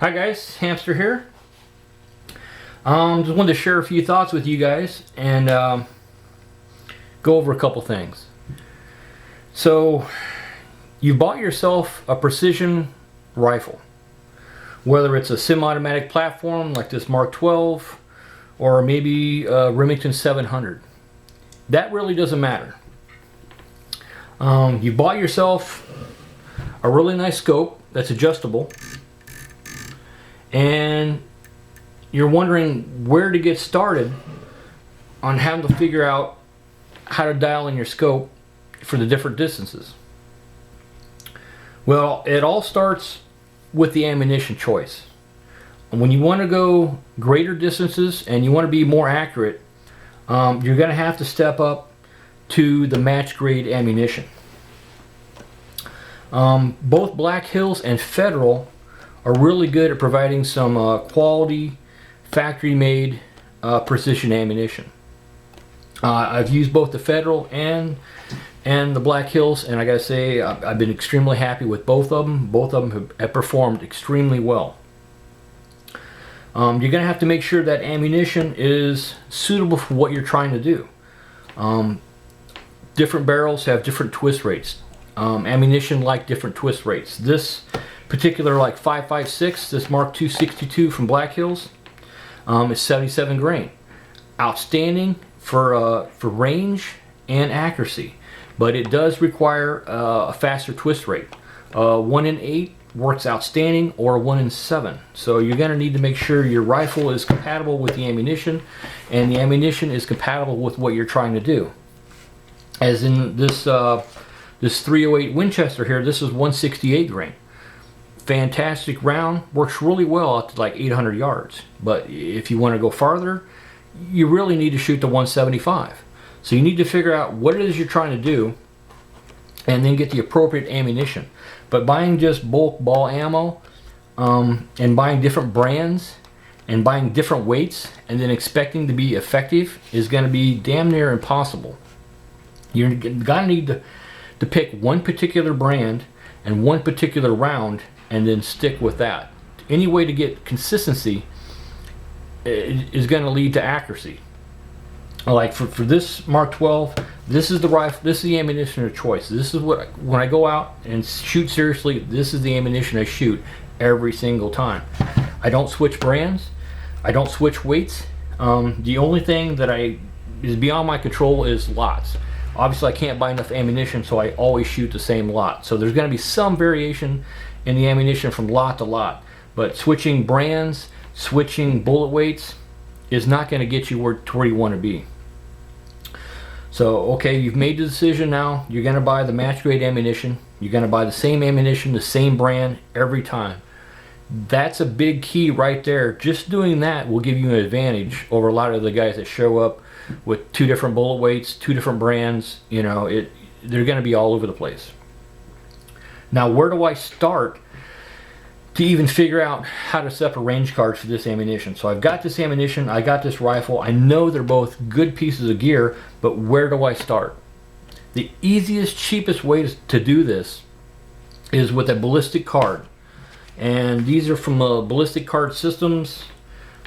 Hi guys, Hamster here. Just wanted to share a few thoughts with you guys and go over a couple things. So, you bought yourself a precision rifle, whether it's a semi-automatic platform like this Mark 12 or maybe a Remington 700. That really doesn't matter. You bought yourself a really nice scope that's adjustable, and you're wondering where to get started on having to figure out how to dial in your scope for the different distances. Well, it all starts with the ammunition choice. When you want to go greater distances and you want to be more accurate, you're going to have to step up to the match grade ammunition. Both Black Hills and Federal are really good at providing some quality factory made precision ammunition. I've used both the Federal and the Black Hills, and I gotta say I've been extremely happy with both of them. Both of them have performed extremely well. You're gonna have to make sure that ammunition is suitable for what you're trying to do. Different barrels have different twist rates. Ammunition like different twist rates. This particular like 5.56, this Mark 262 from Black Hills, is 77 grain. Outstanding for range and accuracy, but it does require a faster twist rate. 1 in 8 works outstanding, or 1 in 7. So you're going to need to make sure your rifle is compatible with the ammunition, and the ammunition is compatible with what you're trying to do. As in this 308 Winchester here, this is 168 grain. Fantastic round, works really well out to like 800 yards. But if you want to go farther, you really need to shoot the 175. So you need to figure out what it is you're trying to do and then get the appropriate ammunition. But buying just bulk ball ammo and buying different brands and buying different weights and then expecting to be effective is going to be damn near impossible. You're going to need to pick one particular brand and one particular round and then stick with that. Any way to get consistency is going to lead to accuracy. Like for this Mark 12, this is the rifle, this is the ammunition of choice. This is what, when I go out and shoot seriously, this is the ammunition I shoot every single time. I don't switch brands, I don't switch weights. The only thing that is beyond my control is lots. Obviously I can't buy enough ammunition, so I always shoot the same lot. So there's going to be some variation in the ammunition from lot to lot, but switching brands, switching bullet weights is not going to get you to where you want to be. So okay, you've made the decision now. You're going to buy the match grade ammunition. You're going to buy the same ammunition, the same brand every time. That's a big key right there. Just doing that will give you an advantage over a lot of the guys that show up with 2 different bullet weights, 2 different brands. You know, they're going to be all over the place. Now, where do I start to even figure out how to set up a range card for this ammunition? So I've got this ammunition, I got this rifle, I know they're both good pieces of gear, but where do I start? The easiest, cheapest way to do this is with a Ballisticard. And these are from Ballisticard Systems,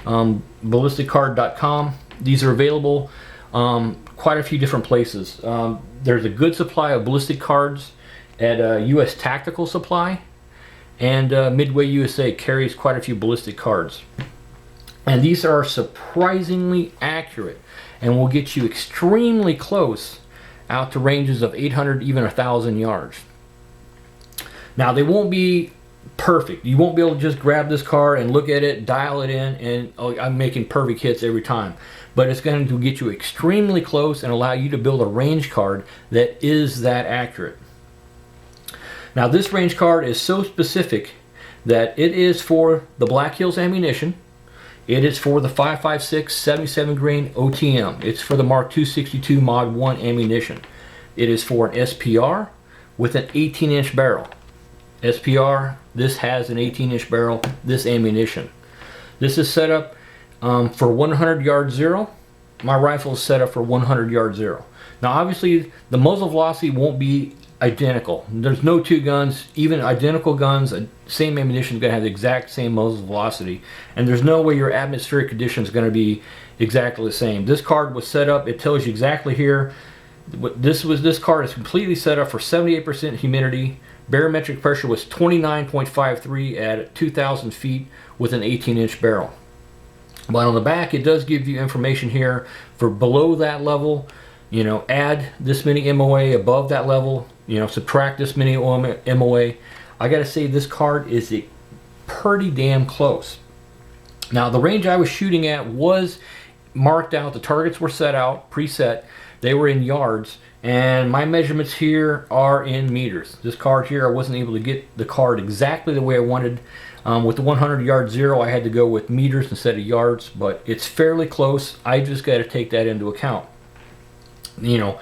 Ballisticard.com. These are available quite a few different places. There's a good supply of Ballisticards at US Tactical Supply, and Midway USA carries quite a few Ballisticards. And these are surprisingly accurate and will get you extremely close out to ranges of 800, even 1,000 yards. Now, they won't be perfect. You won't be able to just grab this card and look at it, dial it in, and oh, I'm making perfect hits every time. But it's going to get you extremely close and allow you to build a range card that is that accurate. Now, this range card is so specific that it is for the Black Hills ammunition. It is for the 5.56 77 grain OTM. It's for the Mark 262 Mod 1 ammunition. It is for an SPR with an 18-inch barrel. SPR, this has an 18-inch barrel, this ammunition. This is set up for 100 yard zero. My rifle is set up for 100 yard zero. Now obviously the muzzle velocity won't be identical. There's no two guns, even identical guns, same ammunition is going to have the exact same muzzle velocity, and there's no way your atmospheric conditions is going to be exactly the same. This card was set up, it tells you exactly here. This card is completely set up for 78% humidity. Barometric pressure was 29.53 at 2,000 feet with an 18-inch barrel. But on the back, it does give you information here for below that level. You know, add this many MOA, above that level, you know, subtract this many MOA. I gotta say, this card is pretty damn close. Now, the range I was shooting at was marked out. The targets were set out, preset. They were in yards, and my measurements here are in meters. This card here, I wasn't able to get the card exactly the way I wanted. With the 100-yard zero, I had to go with meters instead of yards, but it's fairly close. I just got to take that into account. You know,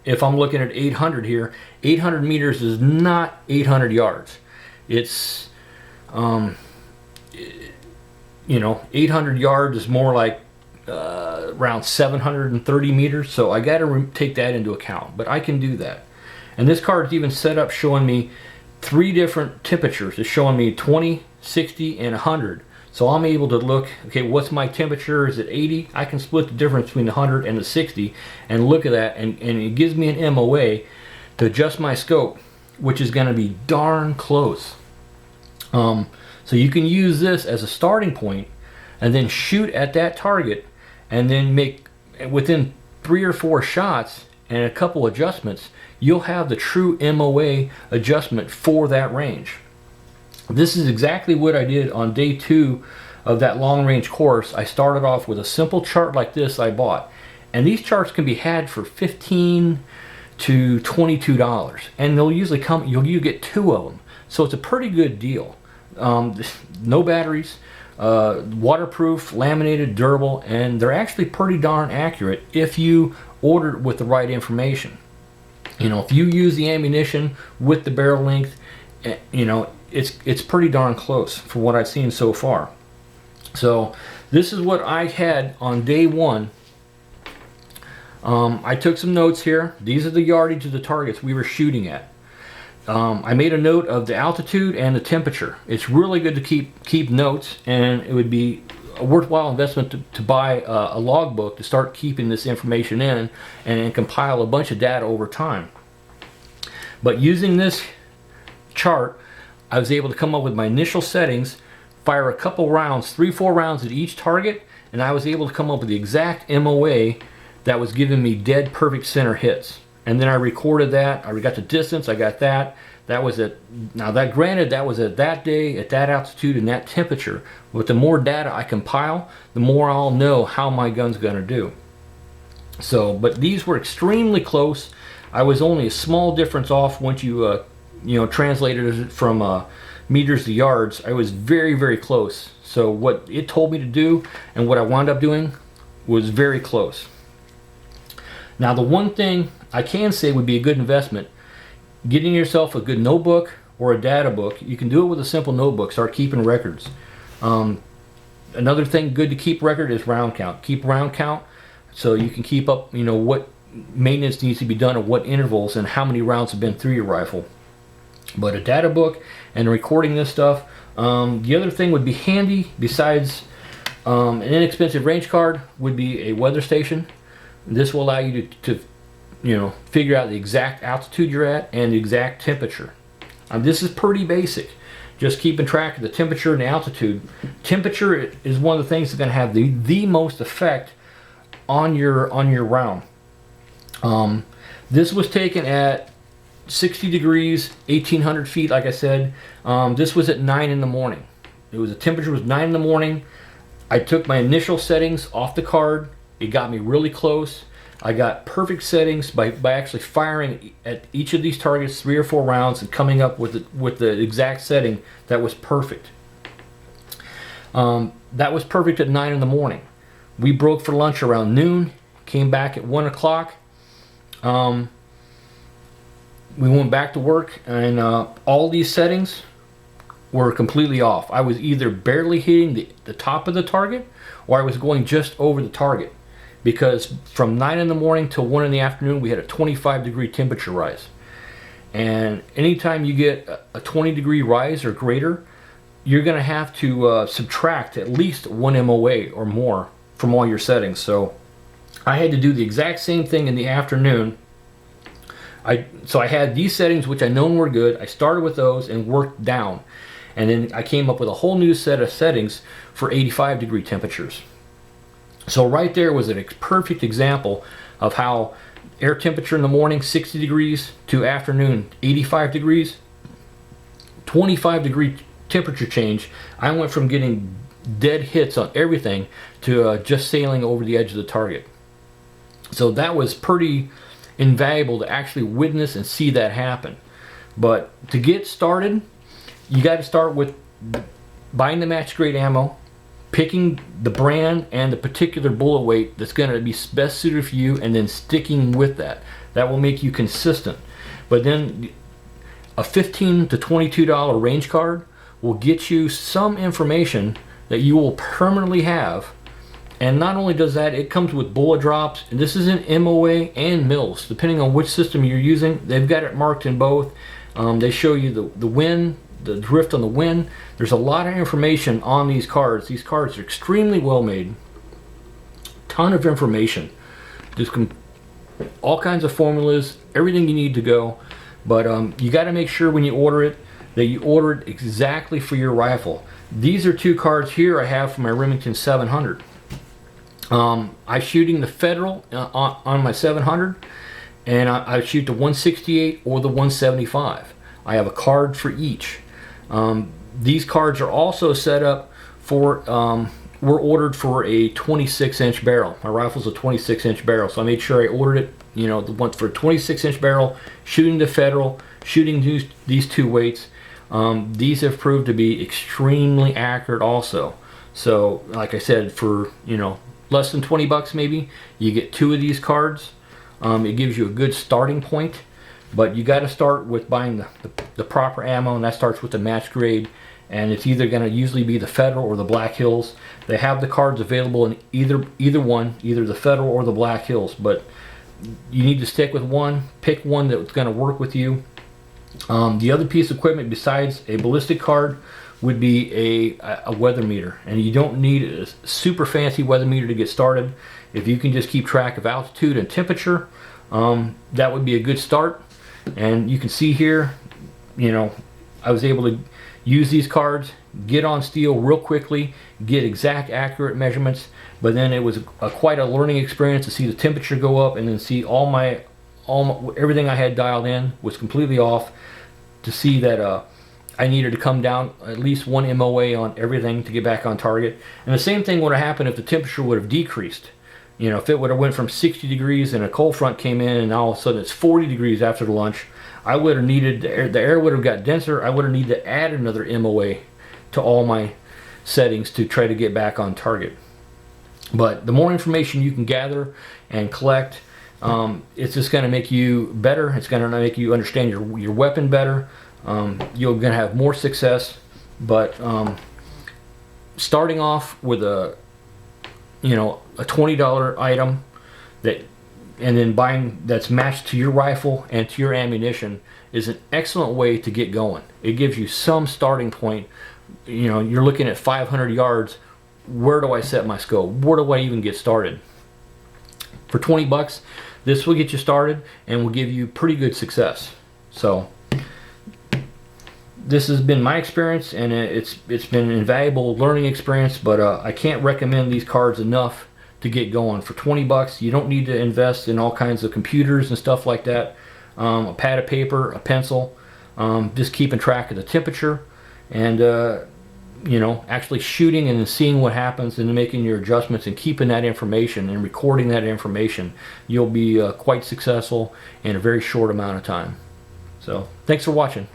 if I'm looking at 800 here, 800 meters is not 800 yards. It's you know, 800 yards is more like around 730 meters, so I got to take that into account, but I can do that. And this card is even set up showing me 3 different temperatures. It's showing me 20, 60, and 100. So I'm able to look, okay, what's my temperature? Is it 80? I can split the difference between the 100 and the 60 and look at that, and it gives me an MOA to adjust my scope, which is going to be darn close. So you can use this as a starting point and then shoot at that target and then make, within 3 or 4 shots and a couple adjustments, you'll have the true MOA adjustment for that range. This is exactly what I did on day 2 of that long range course. I started off with a simple chart like this I bought, and these charts can be had for $15 to $22, and they'll usually come, you get 2 of them, so it's a pretty good deal. No batteries, waterproof, laminated, durable, and they're actually pretty darn accurate if you order it with the right information. You know, if you use the ammunition with the barrel length, you know, it's pretty darn close for what I've seen so far. So this is what I had on day 1. I took some notes here. These are the yardage of the targets we were shooting at. I made a note of the altitude and the temperature. It's really good to keep notes, and it would be a worthwhile investment to buy a logbook to start keeping this information in and compile a bunch of data over time. But using this chart, I was able to come up with my initial settings, fire a couple rounds, 3-4 rounds at each target, and I was able to come up with the exact MOA that was giving me dead perfect center hits. And then I recorded that. I got the distance. I got that. That was at, now that granted, that was at that day, at that altitude, and that temperature. But the more data I compile, the more I'll know how my gun's going to do. So, but these were extremely close. I was only a small difference off once you you know, translated it from meters to yards. I was very, very close. So what it told me to do and what I wound up doing was very close. Now, the one thing I can say would be a good investment, getting yourself a good notebook or a data book. You can do it with a simple notebook. Start keeping records. Another thing good to keep record is round count. Keep round count so you can keep up, you know, what maintenance needs to be done at what intervals and how many rounds have been through your rifle. But a data book and recording this stuff. The other thing would be handy besides an inexpensive range card would be a weather station. This will allow you to you know, figure out the exact altitude you're at and the exact temperature. This is pretty basic, just keeping track of the temperature and the altitude. Temperature is one of the things that's going to have the most effect on your round. This was taken at 60 degrees, 1,800 feet, like I said. This was at 9 in the morning. The temperature was 9 in the morning. I took my initial settings off the card. It got me really close. I got perfect settings by actually firing at each of these targets 3 or 4 rounds and coming up with the exact setting that was perfect. That was perfect at 9 in the morning. We broke for lunch around noon, came back at 1 o'clock. We went back to work, and all these settings were completely off. I was either barely hitting the top of the target, or I was going just over the target. Because from 9 in the morning till 1 in the afternoon, we had a 25-degree temperature rise. and anytime you get a 20-degree rise or greater, you're going to have to subtract at least 1 MOA or more from all your settings. So I had to do the exact same thing in the afternoon. So I had these settings which I known were good. I started with those and worked down, and then I came up with a whole new set of settings for 85-degree temperatures. So right there was a perfect example of how air temperature in the morning 60 degrees to afternoon 85 degrees, 25-degree temperature change. I went from getting dead hits on everything to just sailing over the edge of the target. So that was pretty invaluable to actually witness and see that happen. But to get started, you got to start with buying the match grade ammo, picking the brand and the particular bullet weight that's going to be best suited for you, and then sticking with that. That will make you consistent. But then a $15 to $22 range card will get you some information that you will permanently have. And not only does that, it comes with bullet drops, and this is in MOA and mils, depending on which system you're using. They've got it marked in both. They show you the wind, the drift on the wind. There's a lot of information on these cards. These cards are extremely well made. Ton of information. Just all kinds of formulas, everything you need to go. But you got to make sure when you order it that you order it exactly for your rifle. These are 2 cards here I have for my Remington 700. I'm shooting the Federal on my 700, and I shoot the 168 or the 175. I have a card for each. These cards are also set up for, were ordered for a 26-inch barrel. My rifle's a 26-inch barrel, so I made sure I ordered it, you know, the one for a 26-inch barrel, shooting the Federal, shooting these 2 weights. These have proved to be extremely accurate also. So, like I said, for, you know, less than 20 bucks maybe, you get 2 of these cards. It gives you a good starting point, but you got to start with buying the proper ammo, and that starts with the match grade, and it's either going to usually be the Federal or the Black Hills. They have the cards available in either one, either the Federal or the Black Hills, but you need to stick with one. Pick one that's going to work with you. The other piece of equipment besides a ballistic card would be a weather meter, and you don't need a super fancy weather meter to get started. If you can just keep track of altitude and temperature, that would be a good start. And you can see here, you know, I was able to use these cards, get on steel real quickly, get exact accurate measurements, but then it was quite a learning experience to see the temperature go up and then see everything I had dialed in was completely off, to see that I needed to come down at least 1 MOA on everything to get back on target. And the same thing would have happened if the temperature would have decreased. You know, if it would have went from 60 degrees and a cold front came in and all of a sudden it's 40 degrees after the lunch, I would have needed, the air would have got denser. I would have needed to add another MOA to all my settings to try to get back on target. But the more information you can gather and collect, it's just going to make you better. It's going to make you understand your weapon better. You're going to have more success. But starting off with a $20 item and then buying that's matched to your rifle and to your ammunition is an excellent way to get going. It gives you some starting point. You know, you're looking at 500 yards. Where do I set my scope? Where do I even get started? For 20 bucks, this will get you started and will give you pretty good success. So this has been my experience, and it's been an invaluable learning experience, but I can't recommend these cards enough to get going. For 20 bucks, you don't need to invest in all kinds of computers and stuff like that. A pad of paper, a pencil, just keeping track of the temperature, and you know, actually shooting and then seeing what happens and making your adjustments and keeping that information and recording that information. You'll be quite successful in a very short amount of time. So thanks for watching.